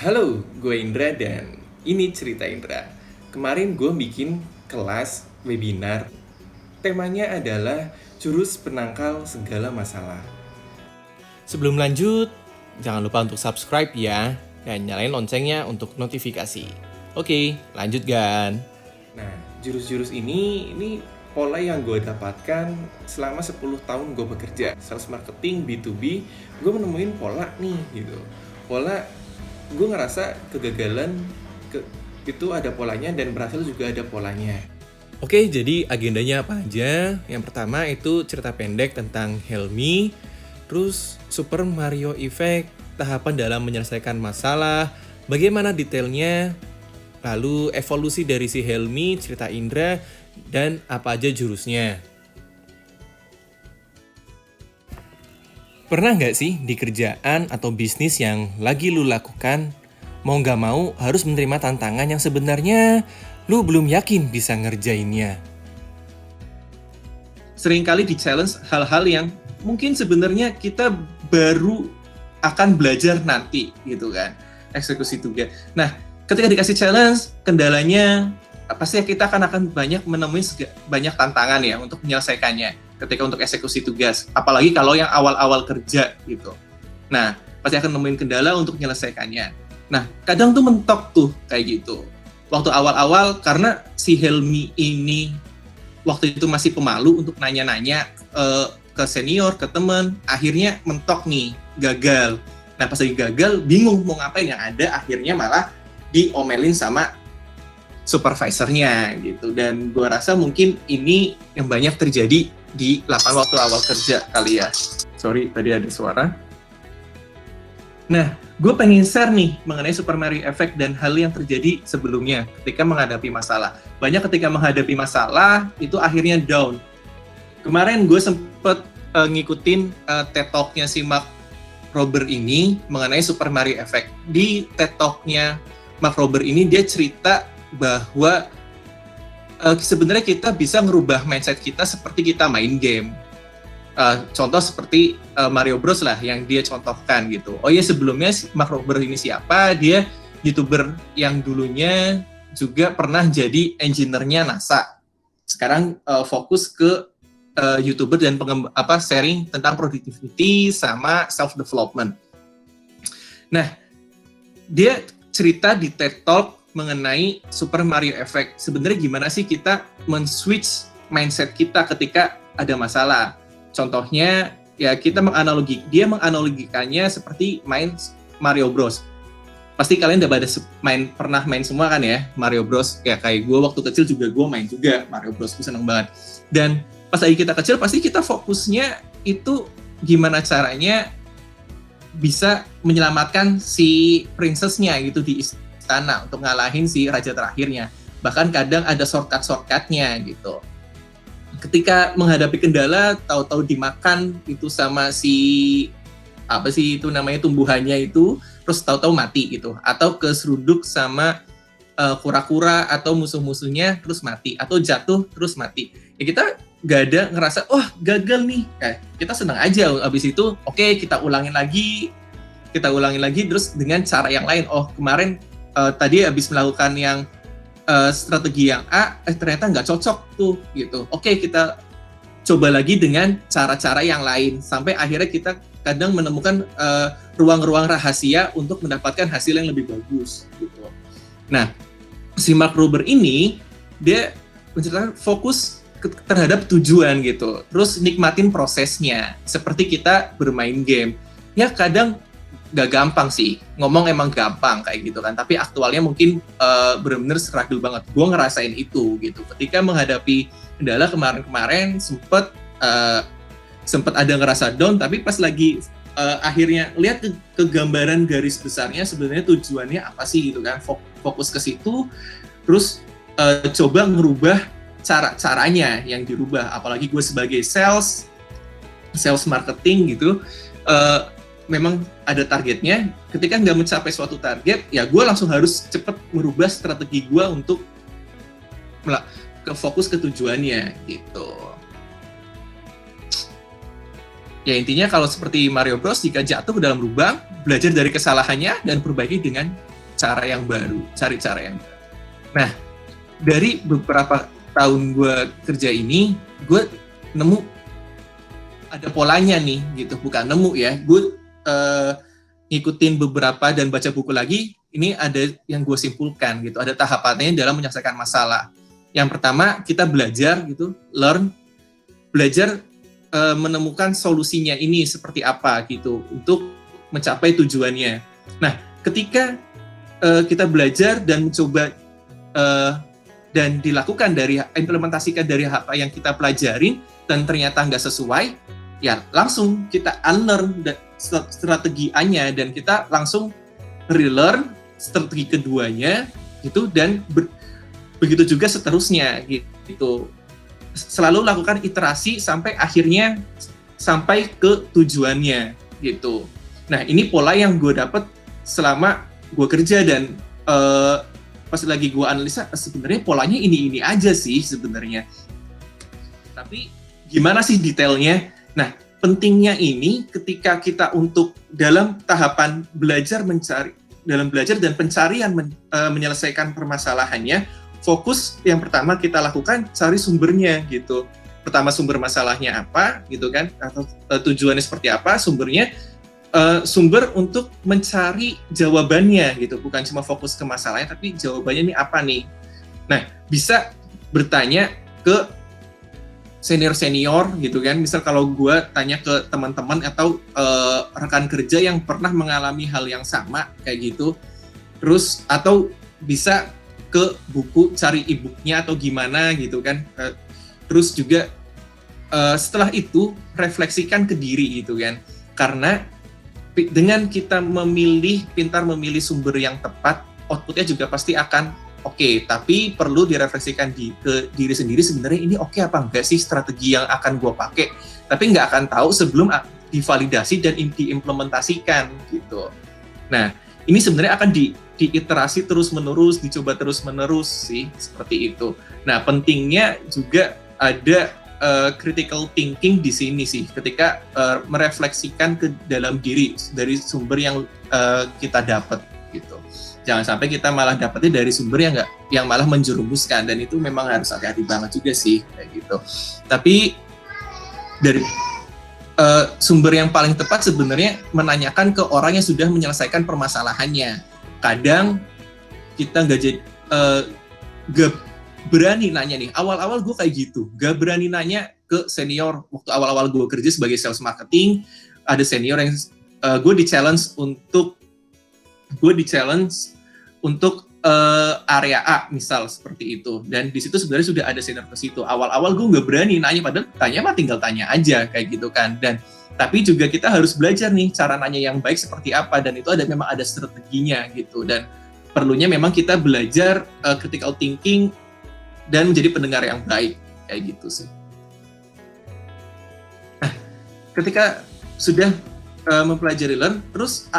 Halo, gue Indra dan ini cerita Indra. Kemarin gue bikin kelas webinar. Temanya adalah jurus penangkal segala masalah. Sebelum lanjut, jangan lupa untuk subscribe ya dan nyalain loncengnya untuk notifikasi. Oke, lanjut Gan. Nah, jurus-jurus ini pola yang gue dapatkan selama 10 tahun gue bekerja. Sales marketing B2B, gue menemuin pola nih gitu. Pola gue ngerasa kegagalan itu ada polanya dan berhasil juga ada polanya. Oke, jadi agendanya apa aja? Yang pertama itu cerita pendek tentang Helmi, terus Super Mario Effect, tahapan dalam menyelesaikan masalah, bagaimana detailnya, lalu evolusi dari si Helmi, cerita Indra, dan apa aja jurusnya. Pernah nggak sih di kerjaan atau bisnis yang lagi lu lakukan, mau nggak mau harus menerima tantangan yang sebenarnya lu belum yakin bisa ngerjainnya? Seringkali di-challenge hal-hal yang mungkin sebenarnya kita baru akan belajar nanti gitu kan, eksekusi tugas. Nah, ketika dikasih challenge, kendalanya pasti kita akan banyak menemui banyak tantangan ya untuk menyelesaikannya ketika untuk eksekusi tugas, apalagi kalau yang awal-awal kerja gitu. Nah, pasti akan nemuin kendala untuk menyelesaikannya. Nah, kadang tuh mentok tuh kayak gitu. Waktu awal-awal karena si Helmi ini waktu itu masih pemalu untuk nanya-nanya ke senior, ke teman, akhirnya mentok nih, gagal. Nah, pas lagi gagal, bingung mau ngapain, yang ada akhirnya malah diomelin sama supervisornya gitu. Dan gue rasa mungkin ini yang banyak terjadi di lapangan waktu awal kerja kali ya. Sorry, tadi ada suara. Nah, gue pengen share nih mengenai Super Mario Effect dan hal yang terjadi sebelumnya ketika menghadapi masalah. Banyak ketika menghadapi masalah, itu akhirnya down. Kemarin gue sempet ngikutin TED Talk-nya si Mark Rober ini mengenai Super Mario Effect. Di TED Talk-nya Mark Rober ini, dia cerita bahwa sebenarnya kita bisa ngerubah mindset kita seperti kita main game. Contoh seperti Mario Bros lah yang dia contohkan gitu. Oh iya, sebelumnya Mark Rober ini siapa? Dia YouTuber yang dulunya juga pernah jadi engineer-nya NASA. Sekarang fokus ke YouTuber dan sharing tentang productivity sama self-development. Nah, dia cerita di TED Talk mengenai Super Mario Effect. Sebenarnya gimana sih kita men-switch mindset kita ketika ada masalah? Contohnya, ya dia menganalogikannya seperti main Mario Bros. Pasti kalian udah pernah main semua kan ya, Mario Bros. Ya kayak gue waktu kecil juga gue main juga Mario Bros. Gue seneng banget. Dan pas lagi kita kecil, pasti kita fokusnya itu gimana caranya bisa menyelamatkan si princess-nya gitu di istana untuk ngalahin si raja terakhirnya. Bahkan kadang ada shortcut-shortcutnya gitu. Ketika menghadapi kendala, tahu-tahu dimakan itu sama si apa sih itu namanya tumbuhannya itu, terus tahu-tahu mati gitu. Atau keseruduk sama kura-kura atau musuh-musuhnya terus mati, atau jatuh terus mati. Ya kita gak ada ngerasa, wah gagal nih. Kita senang aja, abis itu oke, kita ulangin lagi terus dengan cara yang lain. Oh kemarin tadi habis melakukan yang strategi yang A, ternyata nggak cocok tuh gitu. Oke, kita coba lagi dengan cara-cara yang lain sampai akhirnya kita kadang menemukan ruang-ruang rahasia untuk mendapatkan hasil yang lebih bagus gitu. Nah, si Mark Rober ini dia menceritakan fokus terhadap tujuan gitu. Terus nikmatin prosesnya seperti kita bermain game. Ya kadang gak gampang sih, ngomong emang gampang kayak gitu kan, tapi aktualnya mungkin benar-benar struggle banget. Gue ngerasain itu gitu, ketika menghadapi kendala kemarin-kemarin sempet ada ngerasa down, tapi pas lagi akhirnya lihat ke gambaran garis besarnya sebenarnya tujuannya apa sih gitu kan, fokus ke situ, terus coba ngerubah caranya yang dirubah. Apalagi gue sebagai sales marketing gitu, memang ada targetnya. Ketika nggak mencapai suatu target, ya gue langsung harus cepat merubah strategi gue untuk fokus ke tujuannya gitu. Ya intinya kalau seperti Mario Bros, jika jatuh ke dalam lubang, belajar dari kesalahannya dan perbaiki dengan cara yang baru, cari cara yang baru. Nah, dari beberapa tahun gue kerja ini, gue nemu ada polanya nih, gitu. Bukan nemu ya, gue ngikutin beberapa dan baca buku lagi, ini ada yang gue simpulkan gitu, ada tahapannya dalam menyelesaikan masalah. Yang pertama, kita belajar gitu, belajar menemukan solusinya ini seperti apa gitu, untuk mencapai tujuannya. Nah, ketika kita belajar dan mencoba dan dilakukan implementasikan dari apa yang kita pelajarin dan ternyata nggak sesuai, ya langsung kita unlearn strategi A-nya dan kita langsung relearn strategi keduanya gitu, dan begitu juga seterusnya gitu. Selalu lakukan iterasi sampai akhirnya sampai ke tujuannya gitu. Nah, ini pola yang gue dapet selama gue kerja, dan pas lagi gue analisa sebenarnya polanya ini aja sih sebenarnya. Tapi gimana sih detailnya? Nah, pentingnya ini ketika kita untuk dalam tahapan belajar dan pencarian menyelesaikan permasalahannya, fokus yang pertama kita lakukan cari sumbernya gitu. Pertama, sumber masalahnya apa gitu kan, atau tujuannya seperti apa, sumber untuk mencari jawabannya gitu, bukan cuma fokus ke masalahnya tapi jawabannya ini apa nih. Nah, bisa bertanya ke senior gitu kan, misal kalau gue tanya ke teman-teman atau rekan kerja yang pernah mengalami hal yang sama kayak gitu, terus atau bisa ke buku, cari e-booknya atau gimana gitu kan, terus juga setelah itu refleksikan ke diri gitu kan, karena dengan kita pintar memilih sumber yang tepat, outputnya juga pasti akan oke. Tapi perlu direfleksikan ke diri sendiri, sebenarnya ini oke apa enggak sih strategi yang akan gue pakai. Tapi nggak akan tahu sebelum divalidasi dan diimplementasikan gitu. Nah, ini sebenarnya akan diiterasi terus-menerus, dicoba terus-menerus sih, seperti itu. Nah, pentingnya juga ada critical thinking di sini sih, ketika merefleksikan ke dalam diri dari sumber yang kita dapat gitu. Jangan sampai kita malah dapatnya dari sumber yang malah menjerumuskan, dan itu memang harus hati-hati banget juga sih kayak gitu. Tapi dari sumber yang paling tepat sebenarnya menanyakan ke orang yang sudah menyelesaikan permasalahannya. Kadang kita nggak berani nanya nih, awal-awal gue kayak gitu, gak berani nanya ke senior. Waktu awal-awal gue kerja sebagai sales marketing, ada senior yang gue di challenge untuk area A misal seperti itu, dan di situ sebenarnya sudah ada senior ke situ. Awal-awal gue nggak berani nanya, padahal tanya mah tinggal tanya aja kayak gitu kan. Dan tapi juga kita harus belajar nih cara nanya yang baik seperti apa, dan itu memang ada strateginya gitu, dan perlunya memang kita belajar critical thinking dan menjadi pendengar yang baik kayak gitu sih. Nah, ketika sudah mempelajari learn terus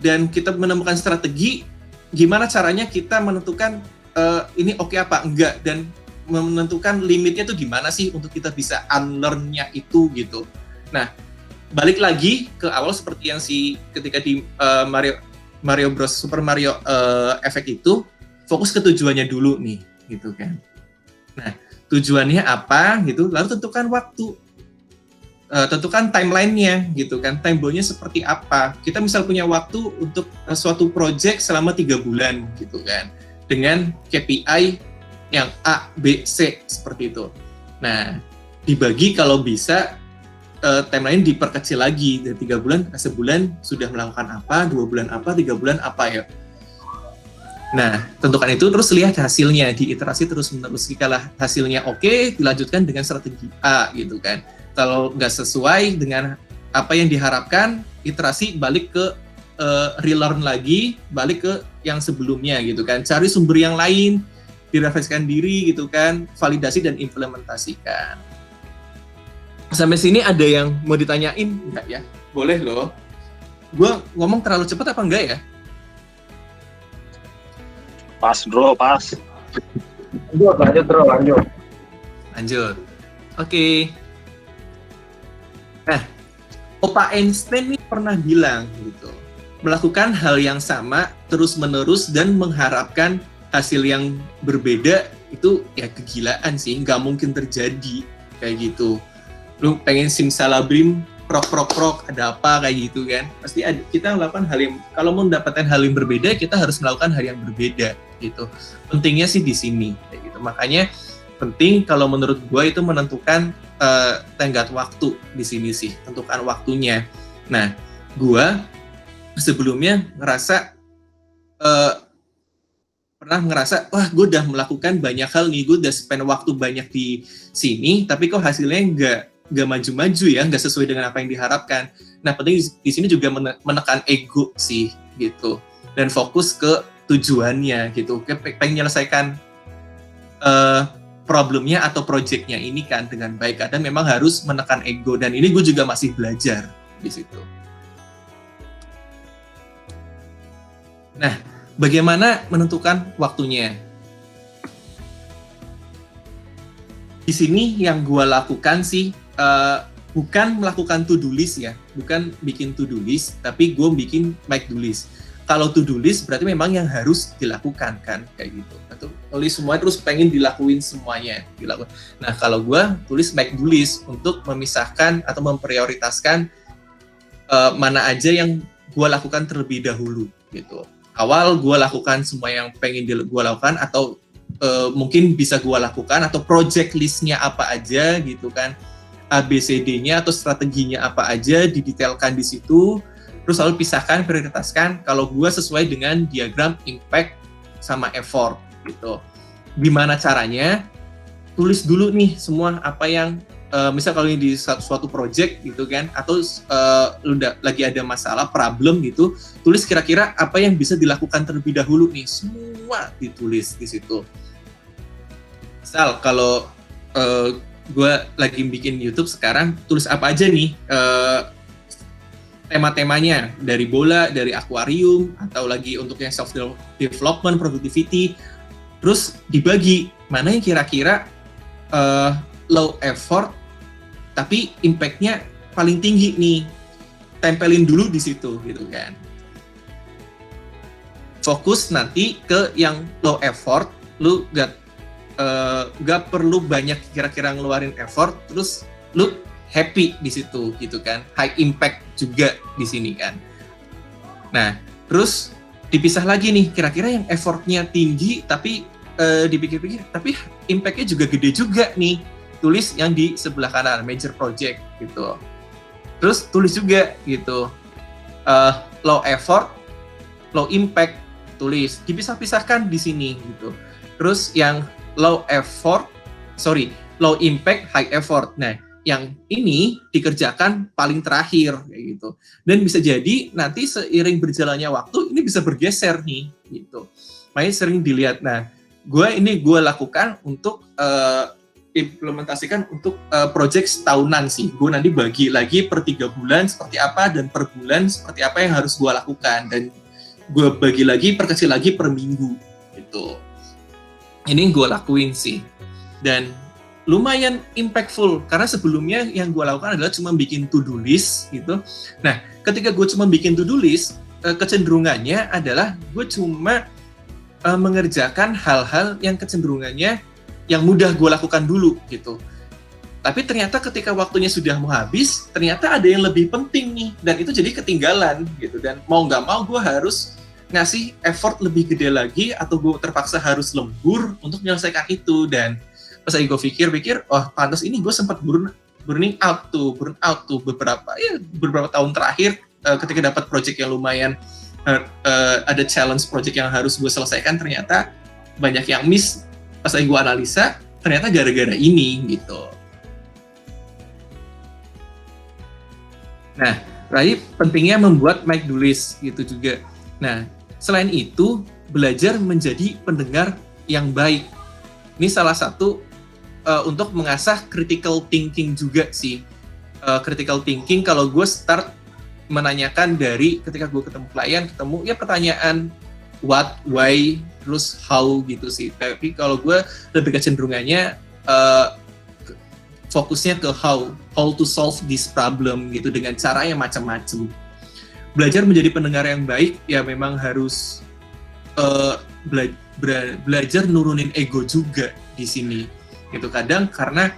dan kita menemukan strategi, gimana caranya kita menentukan ini oke apa enggak, dan menentukan limitnya itu gimana sih untuk kita bisa unlearn-nya itu gitu. Nah, balik lagi ke awal seperti yang ketika di Mario Bros Super Mario Effect itu, fokus ke tujuannya dulu nih gitu kan. Nah, tujuannya apa gitu, lalu tentukan waktu, tentukan timeline-nya gitu kan, timeline-nya seperti apa. Kita misal punya waktu untuk suatu project selama 3 bulan gitu kan, dengan KPI yang A, B, C seperti itu. Nah, dibagi kalau bisa timeline diperkecil lagi dari 3 bulan, sebulan sudah melakukan apa, 2 bulan apa, 3 bulan apa ya. Nah, tentukan itu, terus lihat hasilnya, diiterasi terus-menerus. Jika hasilnya oke, dilanjutkan dengan strategi A gitu kan. Kalau nggak sesuai dengan apa yang diharapkan, iterasi balik ke relearn lagi, balik ke yang sebelumnya gitu kan. Cari sumber yang lain, direfleksikan diri gitu kan, validasi dan implementasikan. Sampai sini ada yang mau ditanyain nggak ya? Boleh loh. Gue ngomong terlalu cepat apa enggak ya? Pas bro, pas. Lanjut. Oke. Nah, Opa Einstein nih pernah bilang gitu, melakukan hal yang sama terus-menerus dan mengharapkan hasil yang berbeda itu ya kegilaan sih, nggak mungkin terjadi kayak gitu. Lu pengen simsalabim, prok, ada apa kayak gitu kan? Pasti kita melakukan hal yang, kalau mau mendapatkan hal yang berbeda, kita harus melakukan hal yang berbeda gitu. Pentingnya sih di sini kayak gitu. Makanya penting kalau menurut gue itu menentukan tenggat waktu di sini sih, tentukan waktunya. Nah, gue sebelumnya pernah ngerasa, wah gue udah melakukan banyak hal nih, gue udah spend waktu banyak di sini, tapi kok hasilnya nggak maju-maju ya, nggak sesuai dengan apa yang diharapkan. Nah, penting di sini juga menekan ego sih gitu, dan fokus ke tujuannya gitu, pengen menyelesaikan problemnya atau projectnya ini kan dengan baik, dan memang harus menekan ego, dan ini gue juga masih belajar di situ. Nah, bagaimana menentukan waktunya? Di sini yang gue lakukan sih bukan melakukan to-do list ya, bukan bikin to-do list, tapi gue bikin make-do list. Kalau to-do list berarti memang yang harus dilakukan kan, kayak gitu. Atau tulis semua terus pengen dilakuin semuanya. Nah, kalau gue tulis make-do list untuk memisahkan atau memprioritaskan mana aja yang gue lakukan terlebih dahulu gitu. Awal gue lakukan semua yang pengen gue lakukan, atau mungkin bisa gue lakukan, atau project list-nya apa aja gitu kan, ABCD-nya atau strateginya apa aja didetailkan di situ, terus lalu pisahkan, prioritaskan. Kalau gue sesuai dengan diagram impact sama effort gitu. Gimana caranya? Tulis dulu nih semua apa yang misal kalau ini di suatu project gitu kan, atau lu lagi ada masalah, problem gitu, tulis kira-kira apa yang bisa dilakukan terlebih dahulu nih, semua ditulis di situ. Misal kalau gue lagi bikin YouTube sekarang, tulis apa aja nih tema-temanya, dari bola, dari akuarium, atau lagi untuk yang self development, productivity, terus dibagi mana yang kira-kira low effort tapi impact-nya paling tinggi nih, tempelin dulu di situ gitu kan. Fokus nanti ke yang low effort, lu gak perlu banyak kira-kira ngeluarin effort, terus lu happy di situ gitu kan, high impact juga di sini kan. Nah, terus dipisah lagi nih, kira-kira yang effortnya tinggi tapi dipikir-pikir tapi impact-nya juga gede juga nih, tulis yang di sebelah kanan, major project gitu. Terus tulis juga gitu, low effort, low impact, tulis, dipisah-pisahkan di sini gitu. Terus yang low impact, high effort. Nah, yang ini dikerjakan paling terakhir kayak gitu. Dan bisa jadi nanti seiring berjalannya waktu ini bisa bergeser nih gitu. Makanya sering dilihat. Nah, gue lakukan untuk implementasikan untuk project setahunan sih. Gue nanti bagi lagi per 3 bulan seperti apa, dan per bulan seperti apa yang harus gue lakukan, dan gue bagi lagi, perkecil lagi per minggu gitu. Ini gue lakuin sih, dan lumayan impactful, karena sebelumnya yang gue lakukan adalah cuma bikin to-do list gitu. Nah, ketika gue cuma bikin to-do list, kecenderungannya adalah gue cuma mengerjakan hal-hal yang kecenderungannya yang mudah gue lakukan dulu gitu. Tapi ternyata ketika waktunya sudah mau habis, ternyata ada yang lebih penting nih, dan itu jadi ketinggalan gitu. Dan mau nggak mau gue harus ngasih effort lebih gede lagi, atau gue terpaksa harus lembur untuk menyelesaikan itu. Dan pas lagi gue pikir-pikir, oh pantas ini gue sempat burn out tuh beberapa tahun terakhir, ketika dapat project yang lumayan ada challenge project yang harus gue selesaikan, ternyata banyak yang miss. Pas lagi gue analisa, ternyata gara-gara ini gitu. Nah, tadi pentingnya membuat make-do list gitu juga. Nah, selain itu, belajar menjadi pendengar yang baik. Ini salah satu untuk mengasah critical thinking juga sih. Critical thinking kalau gue start menanyakan dari ketika gue ketemu klien, ya pertanyaan what, why, terus how gitu sih. Tapi kalau gue lebih kecenderungannya fokusnya ke how to solve this problem gitu, dengan cara yang macam-macam. belajar menjadi pendengar yang baik ya memang harus belajar nurunin ego juga di sini gitu. Kadang karena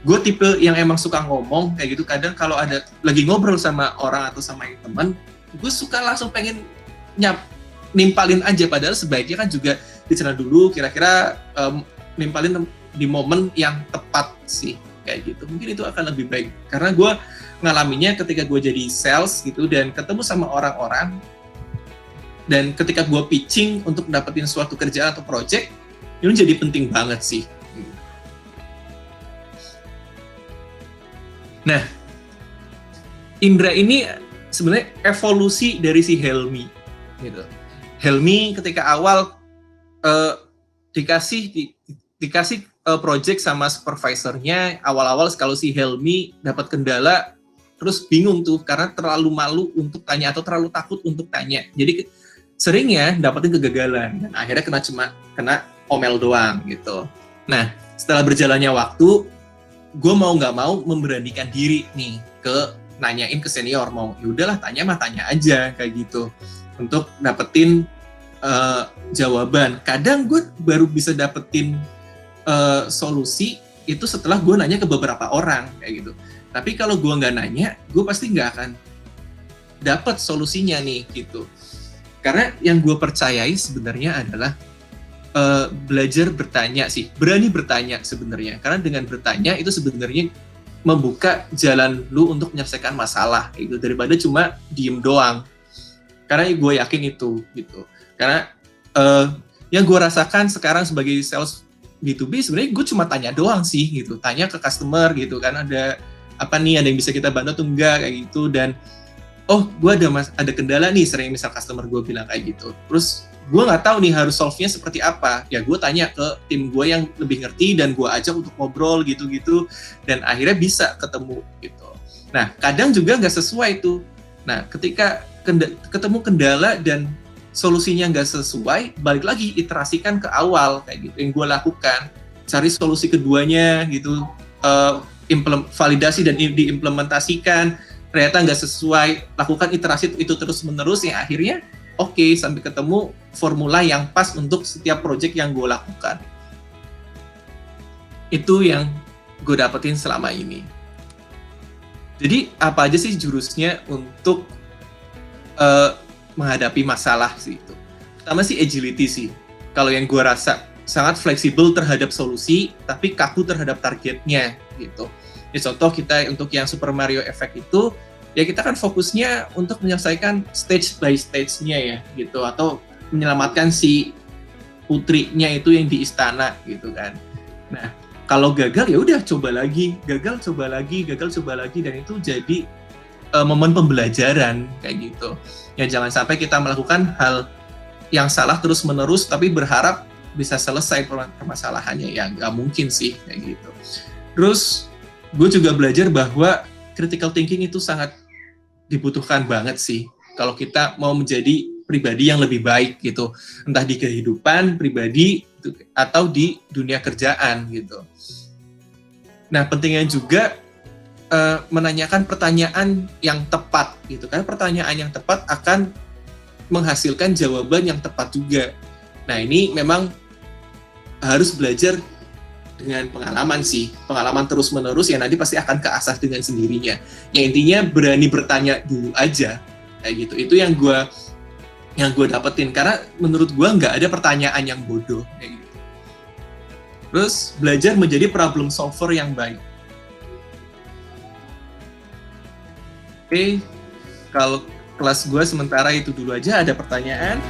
gue tipe yang emang suka ngomong kayak gitu, kadang kalau ada lagi ngobrol sama orang atau sama teman, gue suka langsung pengen nimpalin aja, padahal sebaiknya kan juga dicerna dulu kira-kira nimpalin di momen yang tepat sih kayak gitu. Mungkin itu akan lebih baik karena gue ngalaminnya ketika gue jadi sales gitu dan ketemu sama orang-orang, dan ketika gue pitching untuk dapetin suatu kerjaan atau project, ini jadi penting banget sih. Nah, Indra ini sebenarnya evolusi dari si Helmi gitu. Helmi ketika awal dikasih project sama supervisornya, awal-awal kalau si Helmi dapat kendala terus bingung tuh karena terlalu malu untuk tanya atau terlalu takut untuk tanya. Jadi seringnya dapetin kegagalan dan akhirnya kena omel doang gitu. Nah, setelah berjalannya waktu, gue mau nggak mau memberanikan diri nih nanyain ke senior, mau yaudahlah tanya aja kayak gitu untuk dapetin jawaban. Kadang gue baru bisa dapetin solusi itu setelah gue nanya ke beberapa orang kayak gitu. Tapi kalau gue nggak nanya, gue pasti nggak akan dapet solusinya nih gitu. Karena yang gue percayai sebenarnya adalah belajar bertanya sih, berani bertanya sebenarnya. Karena dengan bertanya itu sebenarnya membuka jalan lu untuk menyelesaikan masalah gitu, daripada cuma diem doang. Karena gue yakin itu gitu. Karena yang gue rasakan sekarang sebagai sales B2B sebenarnya gue cuma tanya doang sih gitu, tanya ke customer gitu kan, ada apa nih, ada yang bisa kita bantu atau enggak kayak gitu. Dan oh, gue ada kendala nih, sering misal customer gue bilang kayak gitu. Terus gue nggak tahu nih harus solve-nya seperti apa. Ya gue tanya ke tim gue yang lebih ngerti dan gue ajak untuk ngobrol gitu-gitu. Dan akhirnya bisa ketemu gitu. Nah, kadang juga nggak sesuai tuh. Nah, ketika ketemu kendala dan solusinya nggak sesuai, balik lagi iterasikan ke awal kayak gitu. Yang gue lakukan, cari solusi keduanya gitu, validasi dan diimplementasikan. Ternyata nggak sesuai, lakukan iterasi itu terus-menerus, yang akhirnya oke, sampai ketemu formula yang pas untuk setiap project yang gue lakukan. Itu yang gue dapetin selama ini. Jadi apa aja sih jurusnya untuk menghadapi masalah sih itu? Pertama sih agility sih. Kalau yang gue rasa sangat fleksibel terhadap solusi, tapi kaku terhadap targetnya gitu. Ya, contoh kita untuk yang Super Mario Effect itu, ya kita kan fokusnya untuk menyelesaikan stage by stage-nya ya gitu, atau menyelamatkan si putrinya itu yang di istana gitu kan. Nah, kalau gagal ya udah coba lagi, gagal coba lagi, dan itu jadi momen pembelajaran kayak gitu. Ya jangan sampai kita melakukan hal yang salah terus-menerus tapi berharap bisa selesai permasalahannya, ya nggak mungkin sih kayak gitu. Terus gue juga belajar bahwa critical thinking itu sangat dibutuhkan banget sih kalau kita mau menjadi pribadi yang lebih baik gitu, entah di kehidupan pribadi atau di dunia kerjaan gitu. Nah, pentingnya juga menanyakan pertanyaan yang tepat gitu kan. Pertanyaan yang tepat akan menghasilkan jawaban yang tepat juga. Nah, ini memang harus belajar dengan pengalaman sih, pengalaman terus-menerus yang nanti pasti akan keasah dengan sendirinya. Ya intinya berani bertanya dulu aja, kayak gitu. Itu yang gue dapetin, karena menurut gue nggak ada pertanyaan yang bodoh, kayak gitu. Terus belajar menjadi problem solver yang baik. Oke, kalau kelas gue sementara itu dulu aja. Ada pertanyaan?